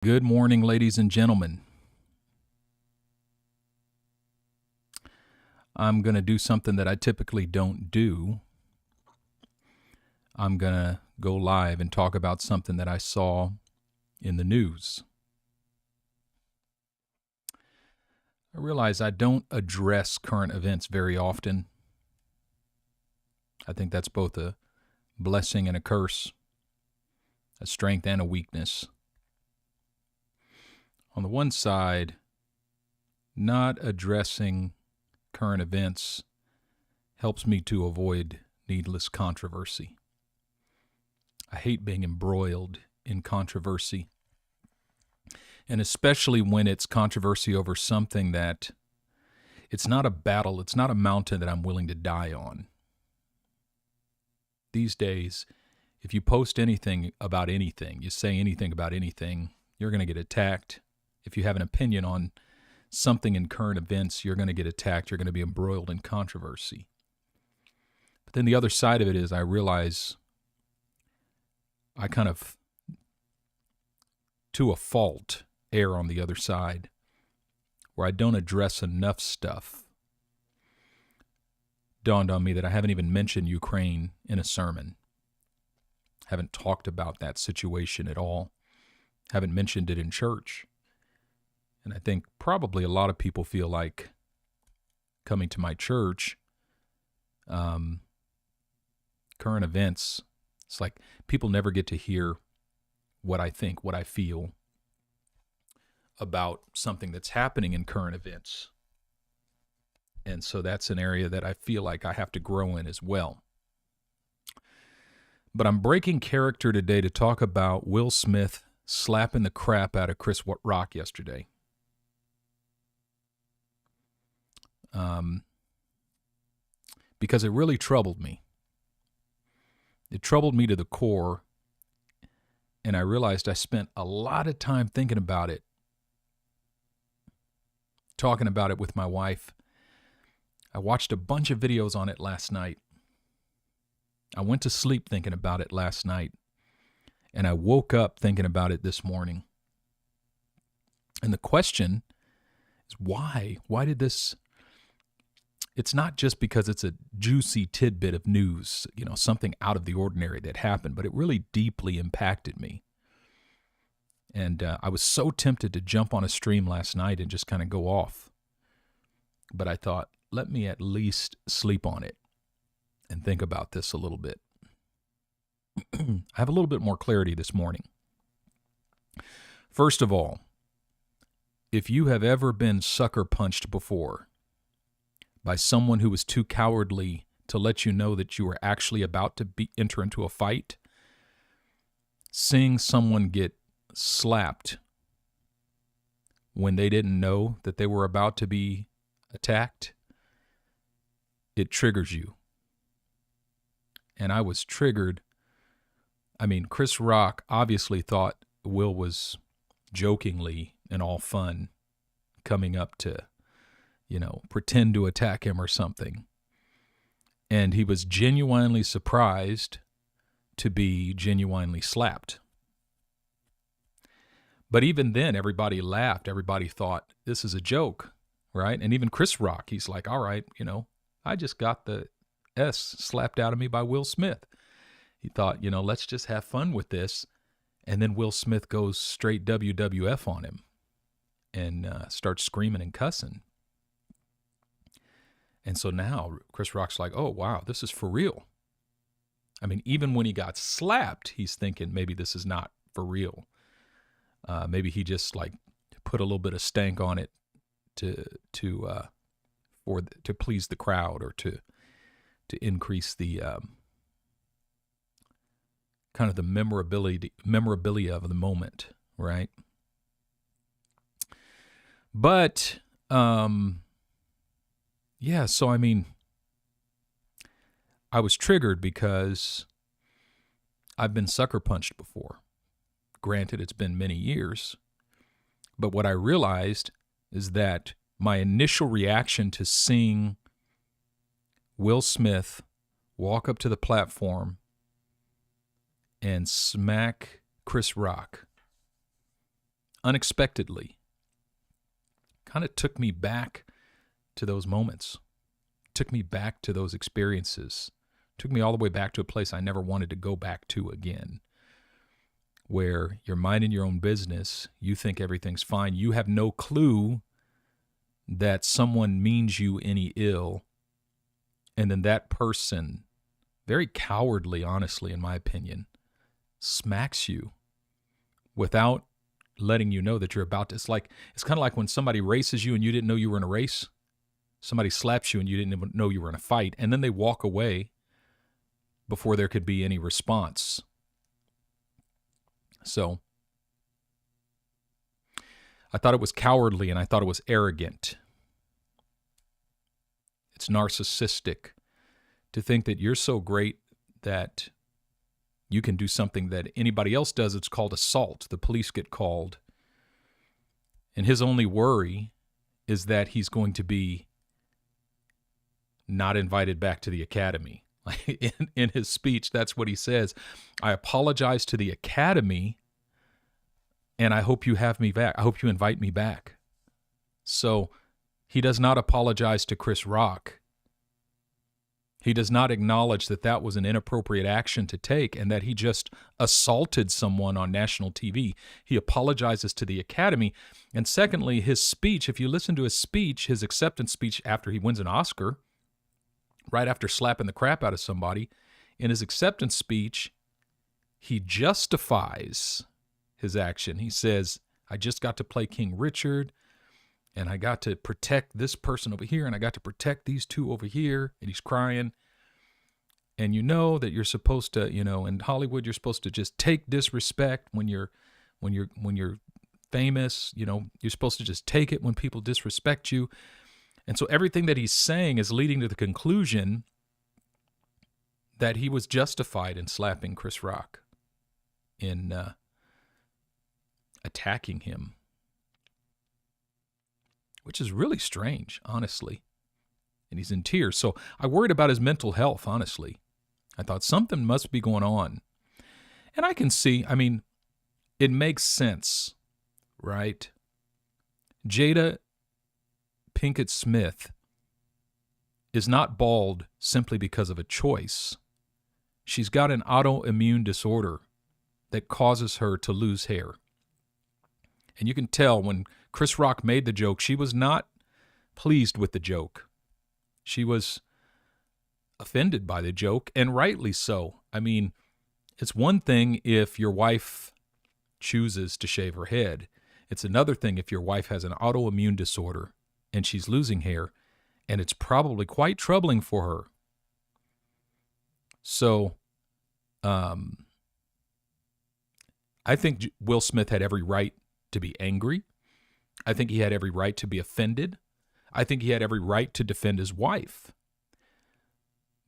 Good morning, ladies and gentlemen. I'm going to do something that I typically don't do. I'm going to go live and talk about something that I saw in the news. I realize I don't address current events very often. I think that's both a blessing and a curse, a strength and a weakness. On the one side, not addressing current events helps me to avoid needless controversy. I hate being embroiled in controversy, and especially when it's controversy over something that it's not a battle, it's not a mountain that I'm willing to die on. These days, if you post anything about anything, you say anything about anything, you're going to get attacked. If you have an opinion on something in current events, you're going to get attacked. You're going to be embroiled in controversy. But then the other side of it is I realize I kind of, to a fault, err on the other side, where I don't address enough stuff. Dawned on me that I haven't even mentioned Ukraine in a sermon. Haven't talked about that situation at all. Haven't mentioned it in church. And I think probably a lot of people feel like coming to my church, current events, it's like people never get to hear what I think, what I feel about something that's happening in current events. And so that's an area that I feel like I have to grow in as well. But I'm breaking character today to talk about Will Smith slapping the crap out of Chris Rock yesterday. Because it really troubled me. It troubled me to the core, and I realized I spent a lot of time thinking about it, talking about it with my wife. I watched a bunch of videos on it last night. I went to sleep thinking about it last night, and I woke up thinking about it this morning. And the question is why? Why did this... It's not just because it's a juicy tidbit of news, something out of the ordinary that happened, but it really deeply impacted me. And I was so tempted to jump on a stream last night and just kind of go off. But I thought, let me at least sleep on it and think about this a little bit. I have a little bit more clarity this morning. First of all, if you have ever been sucker punched before by someone who was too cowardly to let you know that you were actually about to enter into a fight, seeing someone get slapped when they didn't know that they were about to be attacked, it triggers you. And I was triggered. I mean, Chris Rock obviously thought Will was jokingly and all fun coming up to pretend to attack him or something. And he was genuinely surprised to be genuinely slapped. But even then, everybody laughed. Everybody thought, this is a joke, right? And even Chris Rock, he's like, all right, I just got the S slapped out of me by Will Smith. He thought, let's just have fun with this. And then Will Smith goes straight WWF on him and starts screaming and cussing. And so now Chris Rock's like, oh, wow, this is for real. I mean, even when he got slapped, he's thinking maybe this is not for real. Maybe he just put a little bit of stank on it to please the crowd or to increase the kind of the memorabilia of the moment, right? But yeah, so I mean, I was triggered because I've been sucker punched before. Granted, it's been many years, but what I realized is that my initial reaction to seeing Will Smith walk up to the platform and smack Chris Rock unexpectedly. Kind of took me back to those moments, took me back to those experiences, took me all the way back to a place I never wanted to go back to again, where you're minding your own business, you think everything's fine, you have no clue that someone means you any ill, and then that person, very cowardly, honestly, in my opinion, smacks you without letting you know that you're about to. It's kind of like when somebody races you and you didn't know you were in a race. Somebody slaps you and you didn't even know you were in a fight, and then they walk away before there could be any response. So I thought it was cowardly and I thought it was arrogant. It's narcissistic to think that you're so great that you can do something that anybody else does. It's called assault. The police get called. And his only worry is that he's going to be not invited back to the academy. In his speech, that's what he says. I apologize to the academy, and I hope you have me back. I hope you invite me back. So he does not apologize to Chris Rock. He does not acknowledge that that was an inappropriate action to take and that he just assaulted someone on national TV. He apologizes to the academy. And secondly, his speech, if you listen to his speech, his acceptance speech after he wins an Oscar, right after slapping the crap out of somebody, in his acceptance speech, he justifies his action. He says, I just got to play King Richard, and I got to protect this person over here, and I got to protect these two over here, and he's crying. And you know that you're supposed to, in Hollywood, you're supposed to just take disrespect when you're famous. You're supposed to just take it when people disrespect you. And so everything that he's saying is leading to the conclusion that he was justified in slapping Chris Rock, in attacking him, which is really strange, honestly. And he's in tears. So I worried about his mental health, honestly. I thought something must be going on. And I can see, it makes sense, right? Jada Pinkett Smith is not bald simply because of a choice. She's got an autoimmune disorder that causes her to lose hair. And you can tell when Chris Rock made the joke, she was not pleased with the joke. She was offended by the joke, and rightly so. It's one thing if your wife chooses to shave her head. It's another thing if your wife has an autoimmune disorder and she's losing hair, and it's probably quite troubling for her. So, I think Will Smith had every right to be angry. I think he had every right to be offended. I think he had every right to defend his wife.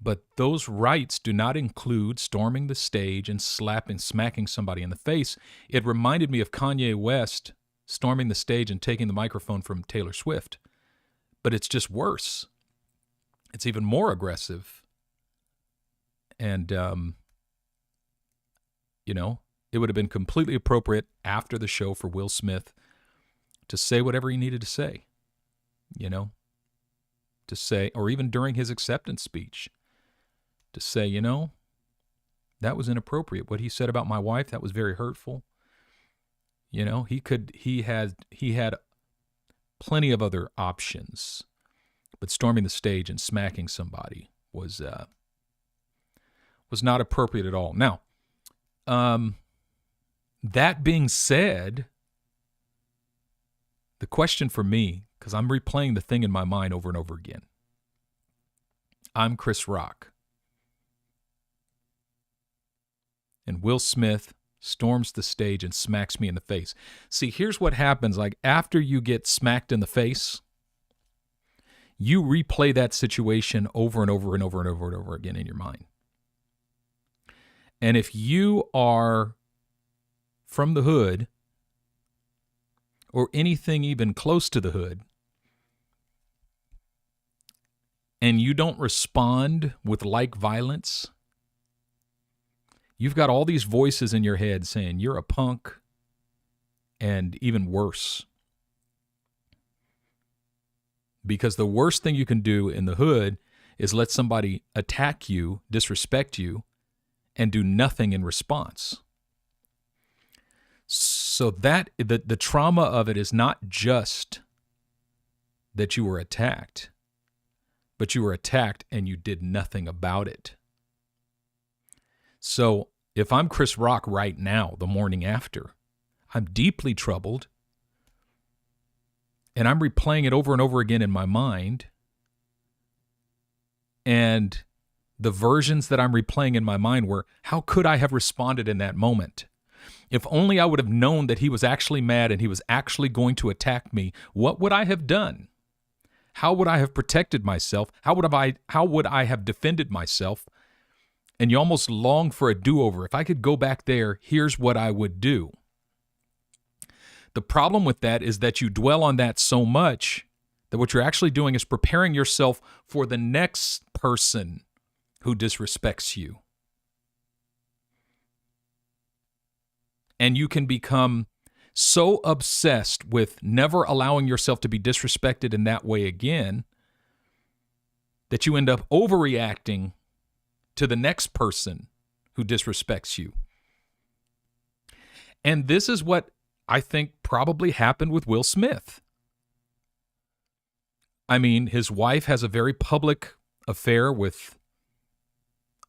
But those rights do not include storming the stage and smacking somebody in the face. It reminded me of Kanye West storming the stage and taking the microphone from Taylor Swift. But it's just worse. It's even more aggressive. And, it would have been completely appropriate after the show for Will Smith to say whatever he needed to say, to say, or even during his acceptance speech, to say, that was inappropriate. What he said about my wife, that was very hurtful. He had plenty of other options, but storming the stage and smacking somebody was not appropriate at all. Now, that being said, the question for me, because I'm replaying the thing in my mind over and over again. I'm Chris Rock. And Will Smith storms the stage and smacks me in the face. See, here's what happens. After you get smacked in the face, you replay that situation over and over and over and over and over again in your mind. And if you are from the hood, or anything even close to the hood, and you don't respond with like violence, you've got all these voices in your head saying, you're a punk, and even worse. Because the worst thing you can do in the hood is let somebody attack you, disrespect you, and do nothing in response. So that the trauma of it is not just that you were attacked, but you were attacked and you did nothing about it. So if I'm Chris Rock right now, the morning after, I'm deeply troubled, and I'm replaying it over and over again in my mind, and the versions that I'm replaying in my mind were, how could I have responded in that moment? If only I would have known that he was actually mad and he was actually going to attack me, what would I have done? How would I have protected myself? How would I have defended myself? And you almost long for a do-over. If I could go back there, here's what I would do. The problem with that is that you dwell on that so much that what you're actually doing is preparing yourself for the next person who disrespects you. And you can become so obsessed with never allowing yourself to be disrespected in that way again that you end up overreacting to the next person who disrespects you. And this is what I think probably happened with Will Smith. I mean, his wife has a very public affair with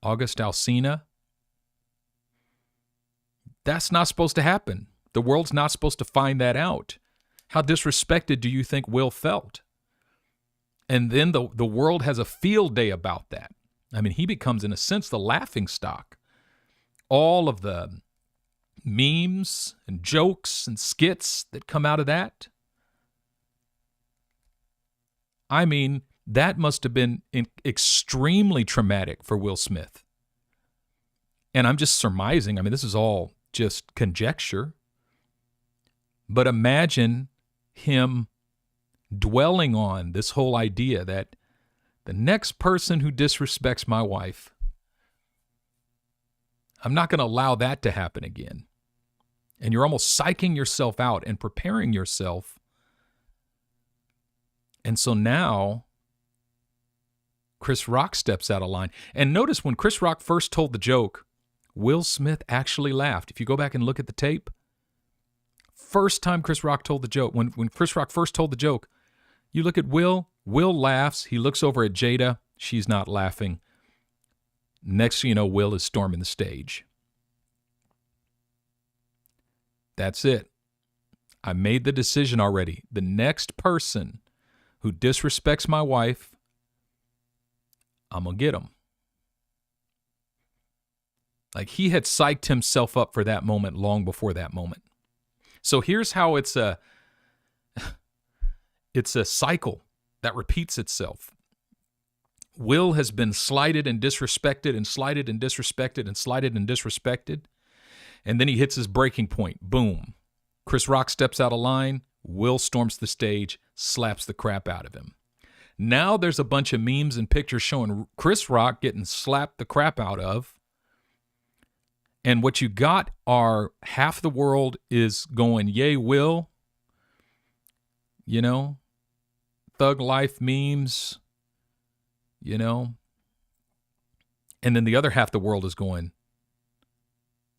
August Alsina. That's not supposed to happen. The world's not supposed to find that out. How disrespected do you think Will felt? And then the world has a field day about that. I mean, he becomes, in a sense, the laughingstock. All of the memes and jokes and skits that come out of that. I mean, that must have been extremely traumatic for Will Smith. And I'm just surmising. I mean, this is all just conjecture. But imagine him dwelling on this whole idea that the next person who disrespects my wife, I'm not going to allow that to happen again. And you're almost psyching yourself out and preparing yourself. And so now Chris Rock steps out of line. And notice when Chris Rock first told the joke, Will Smith actually laughed. If you go back and look at the tape, first time Chris Rock told the joke, when Chris Rock first told the joke, you look at Will laughs. He looks over at Jada. She's not laughing. Next thing you know, Will is storming the stage. That's it. I made the decision already. The next person who disrespects my wife, I'm going to get him. Like, he had psyched himself up for that moment long before that moment. So here's how it's a cycle that repeats itself. Will has been slighted and disrespected and slighted and disrespected and slighted and disrespected. And then he hits his breaking point. Boom. Chris Rock steps out of line. Will storms the stage, slaps the crap out of him. Now there's a bunch of memes and pictures showing Chris Rock getting slapped the crap out of. And what you got are half the world is going, yay, Will. You know, thug life memes, you know. And then the other half the world is going,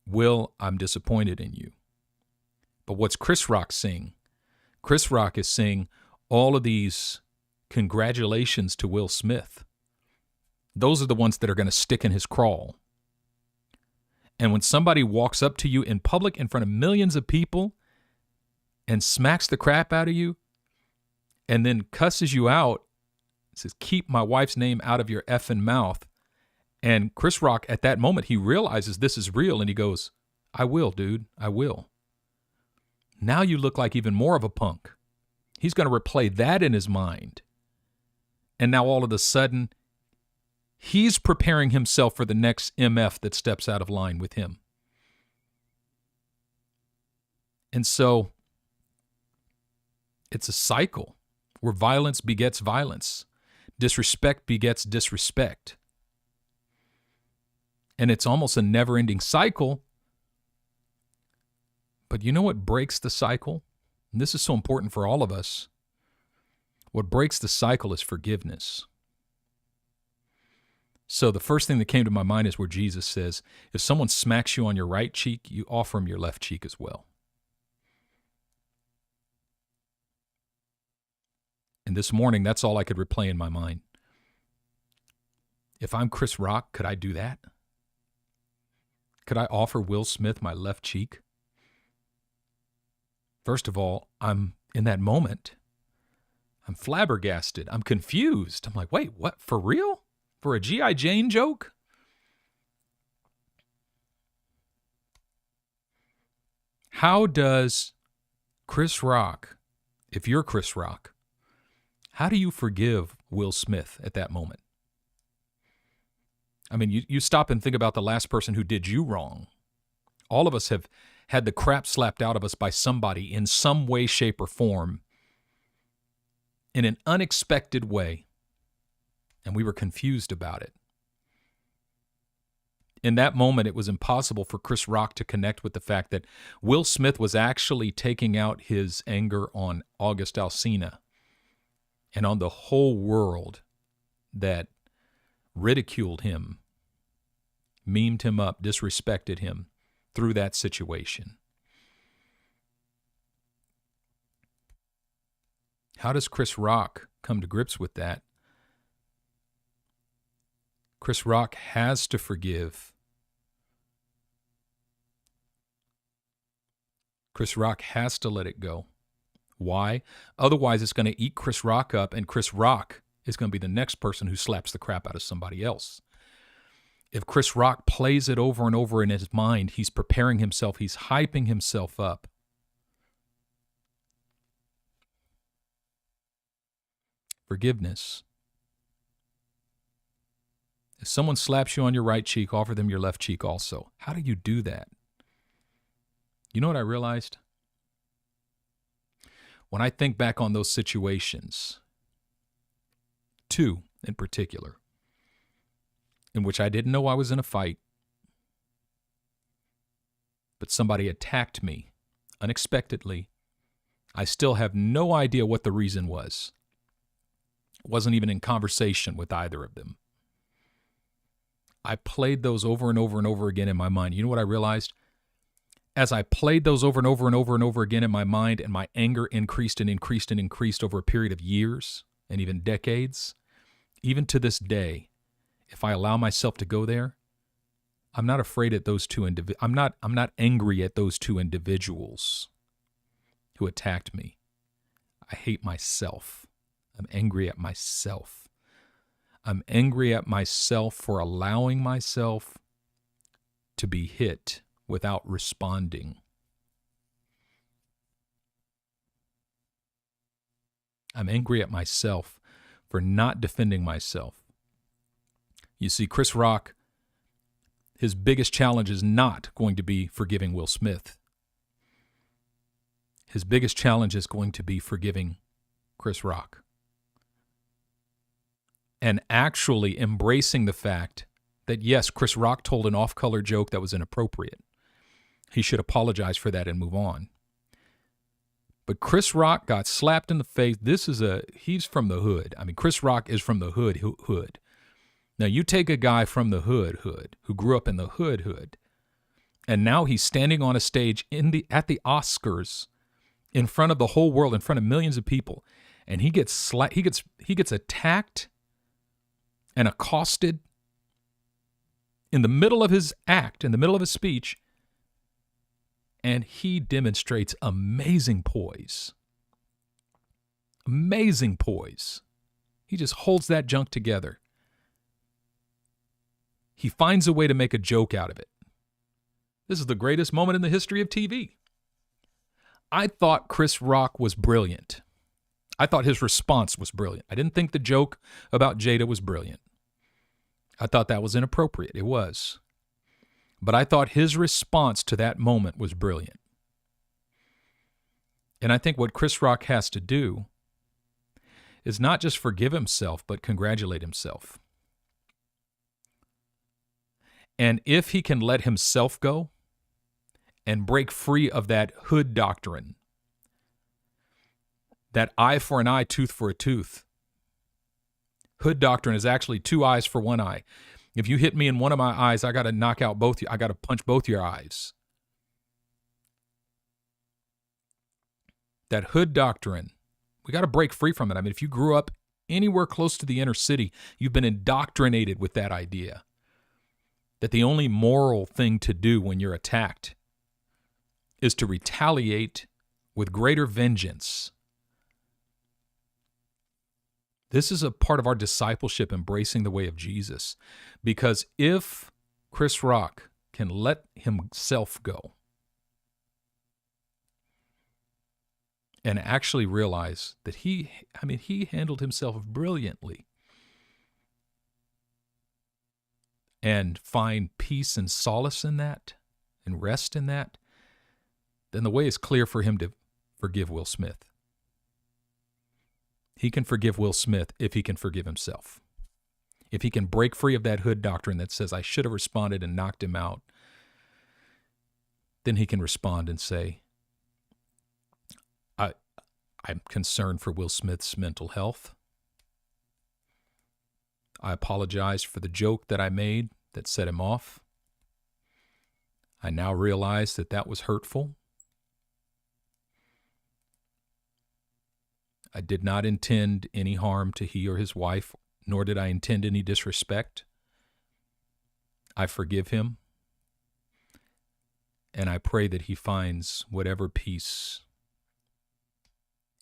Will, I'm disappointed in you. But what's Chris Rock saying? Chris Rock is saying all of these congratulations to Will Smith. Those are the ones that are going to stick in his crawl. And when somebody walks up to you in public in front of millions of people and smacks the crap out of you and then cusses you out, says, keep my wife's name out of your effing mouth. And Chris Rock, at that moment, he realizes this is real and he goes, I will, dude, I will. Now you look like even more of a punk. He's going to replay that in his mind. And now all of a sudden, he's preparing himself for the next MF that steps out of line with him. And so it's a cycle where violence begets violence. Disrespect begets disrespect. And it's almost a never-ending cycle. But you know what breaks the cycle? And this is so important for all of us. What breaks the cycle is forgiveness. So the first thing that came to my mind is where Jesus says, if someone smacks you on your right cheek, you offer them your left cheek as well. And this morning, that's all I could replay in my mind. If I'm Chris Rock, could I do that? Could I offer Will Smith my left cheek? First of all, I'm in that moment. I'm flabbergasted. I'm confused. I'm like, wait, what? For real? For a G.I. Jane joke? How does Chris Rock, if you're Chris Rock, how do you forgive Will Smith at that moment? I mean, you stop and think about the last person who did you wrong. All of us have had the crap slapped out of us by somebody in some way, shape, or form in an unexpected way, and we were confused about it. In that moment, it was impossible for Chris Rock to connect with the fact that Will Smith was actually taking out his anger on August Alsina and on the whole world that ridiculed him, memed him up, disrespected him through that situation. How does Chris Rock come to grips with that? Chris Rock has to forgive. Chris Rock has to let it go. Why? Otherwise, it's going to eat Chris Rock up, and Chris Rock is going to be the next person who slaps the crap out of somebody else. If Chris Rock plays it over and over in his mind, he's preparing himself, he's hyping himself up. Forgiveness. If someone slaps you on your right cheek, offer them your left cheek also. How do you do that? You know what I realized? When I think back on those situations, two in particular, in which I didn't know I was in a fight, but somebody attacked me unexpectedly. I still have no idea what the reason was. Wasn't even in conversation with either of them. I played those over and over and over again in my mind. You know what I realized? As I played those over and over and over and over again in my mind, and my anger increased and increased and increased over a period of years and even decades, even to this day, if I allow myself to go there, I'm not afraid at those two I'm not angry at those two individuals who attacked me. I hate myself. I'm angry at myself. I'm angry at myself for allowing myself to be hit without responding. I'm angry at myself for not defending myself. You see, Chris Rock, his biggest challenge is not going to be forgiving Will Smith. His biggest challenge is going to be forgiving Chris Rock. And actually embracing the fact that, yes, Chris Rock told an off-color joke that was inappropriate. He should apologize for that and move on. But Chris Rock got slapped in the face. He's from the hood. I mean, Chris Rock is from the hood. Now, you take a guy from the hood, who grew up in the hood, and now he's standing on a stage at the Oscars in front of the whole world, in front of millions of people, and he gets attacked and accosted in the middle of his act, in the middle of his speech, and he demonstrates amazing poise. Amazing poise. He just holds that junk together. He finds a way to make a joke out of it. This is the greatest moment in the history of TV. I thought Chris Rock was brilliant. I thought his response was brilliant. I didn't think the joke about Jada was brilliant. I thought that was inappropriate. It was. But I thought his response to that moment was brilliant. And I think what Chris Rock has to do is not just forgive himself, but congratulate himself. And if he can let himself go and break free of that hood doctrine, that eye for an eye, tooth for a tooth. Hood doctrine is actually 2 eyes for 1 eye. If you hit me in one of my eyes, I got to knock out both. I got to punch both your eyes. That hood doctrine, we got to break free from it. I mean, if you grew up anywhere close to the inner city, you've been indoctrinated with that idea that the only moral thing to do when you're attacked is to retaliate with greater vengeance. This is a part of our discipleship, embracing the way of Jesus. Because if Chris Rock can let himself go and actually realize that he handled himself brilliantly, and find peace and solace in that and rest in that, then the way is clear for him to forgive Will Smith. He can forgive Will Smith if he can forgive himself. If he can break free of that hood doctrine that says, I should have responded and knocked him out, then he can respond and say, I'm concerned for Will Smith's mental health. I apologize for the joke that I made that set him off. I now realize that that was hurtful. I did not intend any harm to he or his wife, nor did I intend any disrespect. I forgive him, and I pray that he finds whatever peace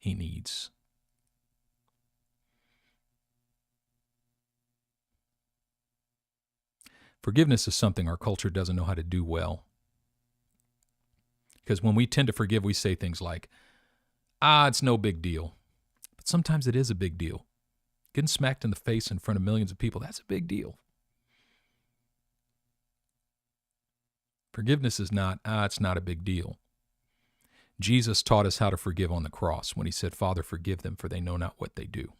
he needs. Forgiveness is something our culture doesn't know how to do well. Because when we tend to forgive, we say things like, it's no big deal. But sometimes it is a big deal. Getting smacked in the face in front of millions of people, that's a big deal. Forgiveness is not, it's not a big deal. Jesus taught us how to forgive on the cross when he said, Father, forgive them, for they know not what they do.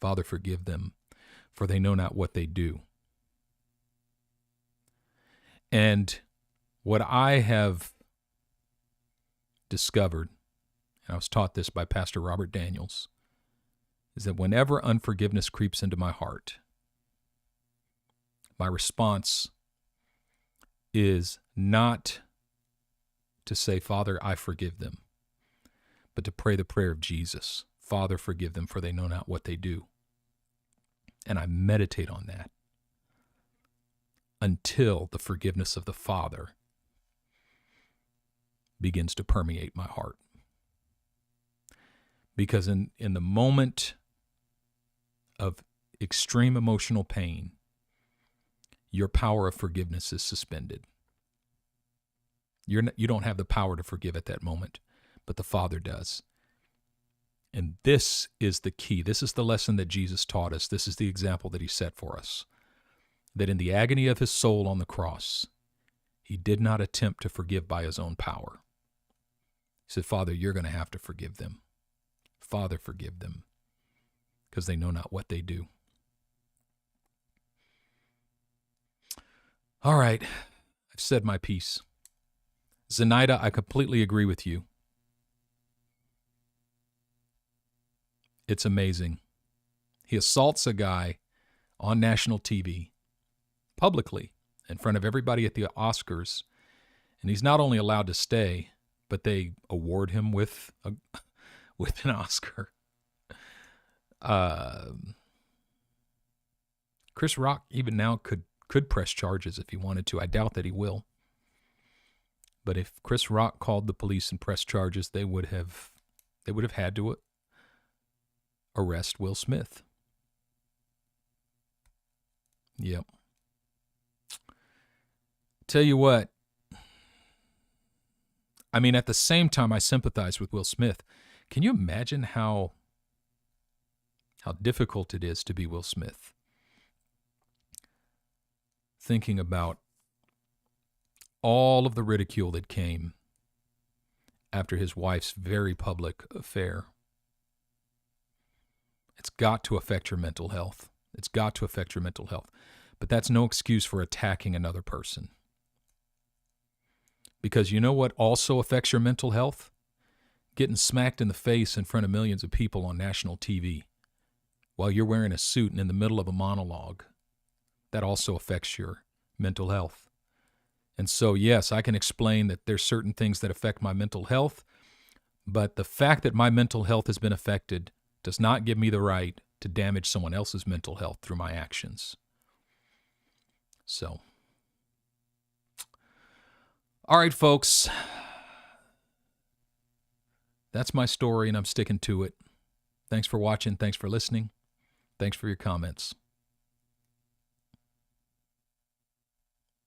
Father, forgive them, for they know not what they do. And what I have discovered, and I was taught this by Pastor Robert Daniels, is that whenever unforgiveness creeps into my heart, my response is not to say, Father, I forgive them, but to pray the prayer of Jesus. Father, forgive them, for they know not what they do. And I meditate on that until the forgiveness of the Father begins to permeate my heart. Because in the moment of extreme emotional pain, your power of forgiveness is suspended. You don't have the power to forgive at that moment, but the Father does. And this is the key. This is the lesson that Jesus taught us. This is the example that he set for us. That in the agony of his soul on the cross, he did not attempt to forgive by his own power. He said, Father, you're going to have to forgive them. Father, forgive them, because they know not what they do. All right, I've said my piece. Zenaida, I completely agree with you. It's amazing. He assaults a guy on national TV, publicly, in front of everybody at the Oscars, and he's not only allowed to stay, but they award him with an Oscar. Chris Rock even now could press charges if he wanted to. I doubt that he will. But if Chris Rock called the police and pressed charges, they would have had to arrest Will Smith. Yep. Tell you what, I mean, at the same time, I sympathize with Will Smith. Can you imagine how difficult it is to be Will Smith? Thinking about all of the ridicule that came after his wife's very public affair. It's got to affect your mental health. It's got to affect your mental health. But that's no excuse for attacking another person. Because you know what also affects your mental health? Getting smacked in the face in front of millions of people on national TV while you're wearing a suit and in the middle of a monologue. That also affects your mental health. And so, yes, I can explain that there's certain things that affect my mental health, but the fact that my mental health has been affected does not give me the right to damage someone else's mental health through my actions. So, all right, folks, that's my story, and I'm sticking to it. Thanks for watching. Thanks for listening. Thanks for your comments.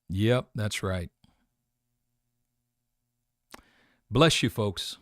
Yep, that's right. Bless you, folks.